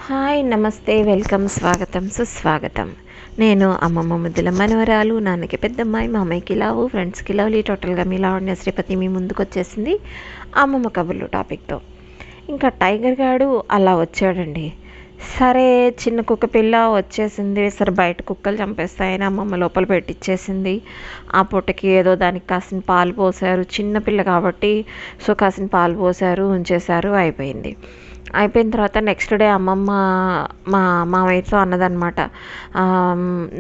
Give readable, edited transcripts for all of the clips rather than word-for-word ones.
Hi నమస్తే welcome స్వాగతం సుస్వాగతం. నేను అమ్మమ్మ ముద్దుల మనవరాలు, నాన్నకి పెద్దమ్మాయి, మా అమ్మాయికి లావు, ఫ్రెండ్స్కి లవ్లీ, టోటల్గా మీ లావణ్య శ్రీపతి మీ ముందుకు వచ్చేసింది అమ్మమ్మ కబుర్లు టాపిక్తో. ఇంకా టైగర్ గాడు అలా వచ్చాడండి. సరే చిన్న కుక్క పిల్ల వచ్చేసింది, సరే బయట కుక్కలు చంపేస్తాయని అమ్మమ్మ లోపల పెట్టిచ్చేసింది. ఆ పూటకి ఏదో దానికి కాసిన పాలు పోసారు, చిన్నపిల్ల కాబట్టి సో కాసిన పాలు పోసారు, ఉంచేశారు, అయిపోయింది. అయిపోయిన తర్వాత నెక్స్ట్ డే అమ్మమ్మ మా మామయ్యతో అన్నదనమాట,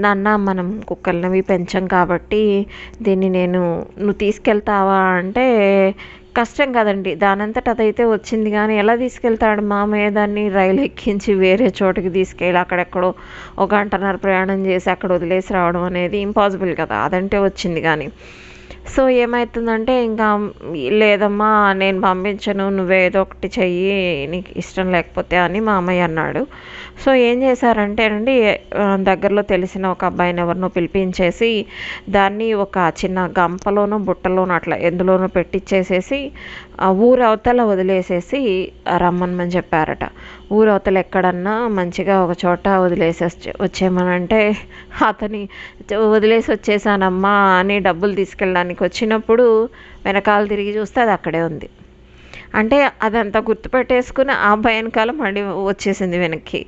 నాన్న మనం కుక్కలనవి పెంచాం కాబట్టి దీన్ని నువ్వు తీసుకెళ్తావా అంటే, కష్టం కదండి, దానంతట అదైతే వచ్చింది కానీ ఎలా తీసుకెళ్తాడు మామయ్య దాన్ని రైలు ఎక్కించి వేరే చోటుకి తీసుకెళ్ళి అక్కడెక్కడో 1 గంటన్నర ప్రయాణం చేసి అక్కడ వదిలేసి రావడం అనేది ఇంపాసిబుల్ కదా, అదంటే వచ్చింది కానీ. సో ఏమవుతుందంటే ఇంకా లేదమ్మా నేను పంపించను, నువ్వేదో ఒకటి చెయ్యి నీకు ఇష్టం లేకపోతే అని మా అమ్మయ్య అన్నాడు. సో ఏం చేశారంటే అండి, దగ్గరలో తెలిసిన ఒక అబ్బాయిని ఎవరినో పిలిపించేసి దాన్ని ఒక చిన్న గంపలోనో బుట్టలోనో అట్లా ఎందులోనో పెట్టించేసేసి ఊరవతల వదిలేసేసి రమ్మని చెప్పారట. ఊరవతల ఎక్కడన్నా మంచిగా ఒక చోట వదిలేసి వచ్చేయమనంటే అతని వదిలేసి వచ్చేసానమ్మా అని డబ్బులు తీసుకెళ్ళడానికి వచ్చినప్పుడు వెనకాల తిరిగి చూస్తే అది అక్కడే ఉంది. అంటే అదంతా గుర్తుపెట్టేసుకుని ఆ భయానకాల మళ్ళీ వచ్చేసింది వెనక్కి.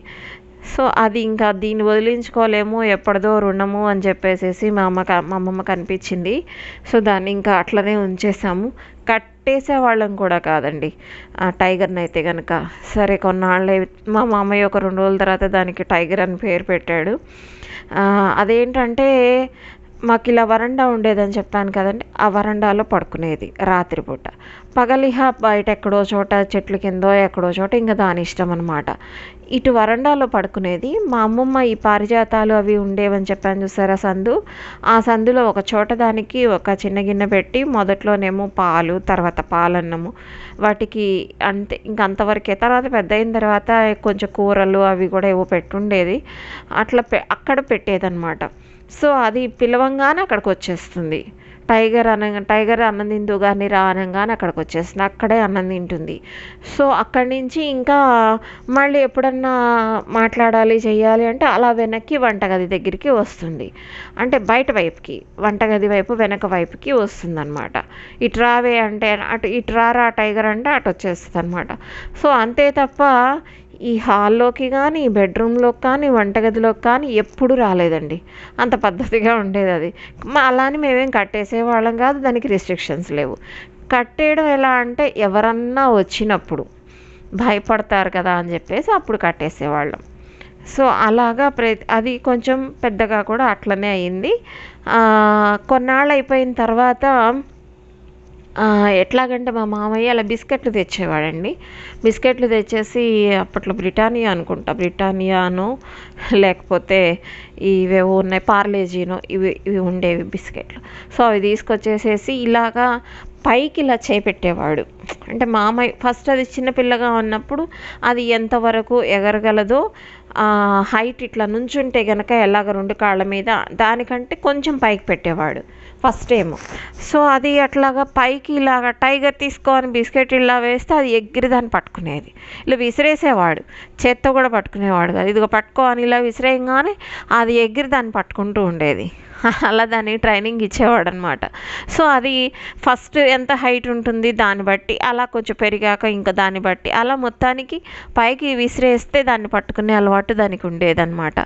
సో అది ఇంకా దీన్ని వదిలించుకోలేము, ఎప్పటిదో రుణము అని చెప్పేసేసి మా అమ్మమ్మ కనిపించింది. సో దాన్ని ఇంకా అట్లనే ఉంచేసాము. కట్టేసేవాళ్ళం కూడా కాదండి ఆ టైగర్ని అయితే కనుక. సరే కొన్నాళ్ళే మా మామయ్య ఒక 2 రోజుల తర్వాత దానికి టైగర్ అని పేరు పెట్టాడు. అదేంటంటే మాకు ఇలా వరండా ఉండేదని చెప్పాను కదండి, ఆ వరండాలో పడుకునేది రాత్రిపూట. పగలిహ బయట ఎక్కడో చోట చెట్ల కిందో ఎక్కడో చోట ఇంకా దాని ఇష్టం అనమాట. ఇటు వరండాలో పడుకునేది. మా అమ్మమ్మ ఈ పారిజాతాలు అవి ఉండేవని చెప్పాను చూసారా సందు, ఆ సందులో ఒక చోట దానికి ఒక చిన్న గిన్నె పెట్టి మొదట్లోనేమో పాలు, తర్వాత పాలన్నము, వాటికి అంతే ఇంక అంతవరకే. తర్వాత పెద్ద అయిన తర్వాత కొంచెం కూరలు అవి కూడా ఏవో పెట్టుండేది, అట్లా అక్కడ పెట్టేదన్నమాట. సో అది పిలవంగానే అక్కడికి వచ్చేస్తుంది. టైగర్ అన్నం తిందు కానీ రా అనగానే అక్కడికి వచ్చేస్తుంది, అక్కడే అన్నం తింటుంది. సో అక్కడి నుంచి ఇంకా మళ్ళీ ఎప్పుడన్నా మాట్లాడాలి చెయ్యాలి అంటే అలా వెనక్కి వంటగది దగ్గరికి వస్తుంది. అంటే బయట వైపుకి, వంటగది వైపు వెనక వైపుకి వస్తుంది అనమాట. ఇటు రావే అంటే అటు, ఇటు రారా టైగర్ అంటే అటు వచ్చేస్తుంది అనమాట. సో అంతే తప్ప ఈ హాల్లోకి కానీ, బెడ్రూమ్లోకి కానీ, వంటగదిలోకి కానీ ఎప్పుడు రాలేదండి. అంత పద్ధతిగా ఉండేది అది. అలాని మేమేం కట్టేసేవాళ్ళం కాదు, దానికి రిస్ట్రిక్షన్స్ లేవు. కట్టేయడం ఎలా అంటే ఎవరన్నా వచ్చినప్పుడు భయపడతారు కదా అని చెప్పేసి అప్పుడు కట్టేసేవాళ్ళం. సో అలాగా అది కొంచెం పెద్దగా కూడా అట్లనే అయింది. కొన్నాళ్ళు అయిపోయిన తర్వాత ఎట్లాగంటే మా మామయ్య అలా బిస్కెట్లు తెచ్చేవాడండి. బిస్కెట్లు తెచ్చేసి అప్పట్లో బ్రిటానియా అనుకుంటా, బ్రిటానియానో లేకపోతే ఇవేవో ఉన్నాయి పార్లేజీనో ఇవి ఉండేవి బిస్కెట్లు. సో అవి తీసుకొచ్చేసేసి ఇలాగా పైకి ఇలా చేపెట్టేవాడు. అంటే మామయ్య ఫస్ట్ అది చిన్నపిల్లగా ఉన్నప్పుడు అది ఎంతవరకు ఎగరగలదో హైట్ ఇట్లా నుంచుంటే గనక ఎలాగ 2 కాళ్ళ మీద దానికంటే కొంచెం పైకి పెట్టేవాడు ఫస్ట్ ఏమో. సో అది అట్లాగా పైకి ఇలాగ టైగర్ తీసుకొని బిస్కెట్ ఇలా వేస్తే అది ఎగిరి దాన్ని పట్టుకునేది, ఇలా విసిరేసేవాడు, చేత్తో కూడా పట్టుకునేవాడు కాదు, ఇదిగో పట్టుకో అని ఇలా విసిరేయంగానే అది ఎగిరి దాన్ని పట్టుకుంటూ ఉండేది. అలా దాన్ని ట్రైనింగ్ ఇచ్చేవాడు అనమాట. సో అది ఫస్ట్ ఎంత హైట్ ఉంటుంది దాన్ని బట్టి, అలా కొంచెం పెరిగాక ఇంకా దాన్ని బట్టి అలా మొత్తానికి పైకి విసిరేస్తే దాన్ని పట్టుకునే అలవాటు దానికి ఉండేదన్నమాట.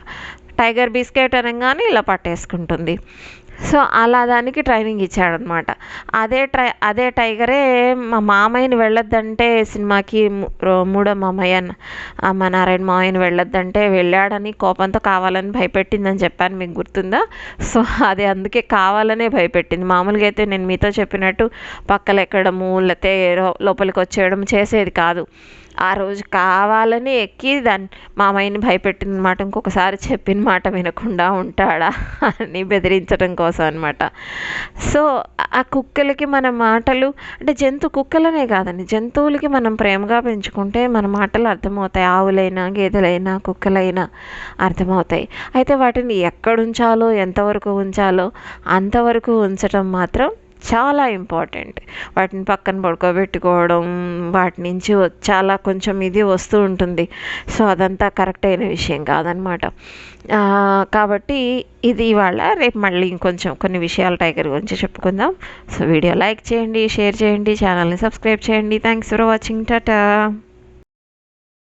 టైగర్ బిస్కెట్ అనగానే ఇలా పట్టేసుకుంటుంది. సో అలా దానికి ట్రైనింగ్ ఇచ్చాడనమాట. అదే టైగరే మా మామయ్యని వెళ్ళొద్దంటే సినిమాకి మూడో మామయ్య మా నారాయణ మామయ్యని వెళ్ళొద్దంటే వెళ్ళాడని కోపంతో కావాలని భయపెట్టిందని చెప్పాను, మీకు గుర్తుందా? సో అది అందుకే కావాలనే భయపెట్టింది. మామూలుగా అయితే నేను మీతో చెప్పినట్టు పక్కలు ఎక్కడము లేకపోతే లోపలికి వచ్చేయడం చేసేది కాదు. ఆ రోజు కావాలని ఎక్కి దాన్ని మామయ్యని భయపెట్టిన మాట, ఇంకొకసారి చెప్పిన మాట వినకుండా ఉంటాడా అని బెదిరించడం కోసం అనమాట. సో ఆ కుక్కలకి మన మాటలు అంటే కుక్కలనే కాదండి, జంతువులకి మనం ప్రేమగా పెంచుకుంటే మన మాటలు అర్థమవుతాయి. ఆవులైనా గేదెలైనా కుక్కలైనా అర్థమవుతాయి. అయితే వాటిని ఎక్కడ ఉంచాలో ఎంతవరకు ఉంచాలో అంతవరకు ఉంచడం మాత్రం చాలా ఇంపార్టెంట్. వాటిని పక్కన పడుకోబెట్టుకోవడం, వాటి నుంచి చాలా కొంచెం ఇది వస్తూ ఉంటుంది. సో అదంతా కరెక్ట్ అయిన విషయం కాదనమాట. కాబట్టి ఇది ఇవాళ, రేపు మళ్ళీ ఇంకొంచెం కొన్ని విషయాలు టైగర్ గురించి చెప్పుకుందాం. సో వీడియో లైక్ చేయండి, షేర్ చేయండి, ఛానల్ని సబ్స్క్రైబ్ చేయండి. Thanks for watching. టాటా.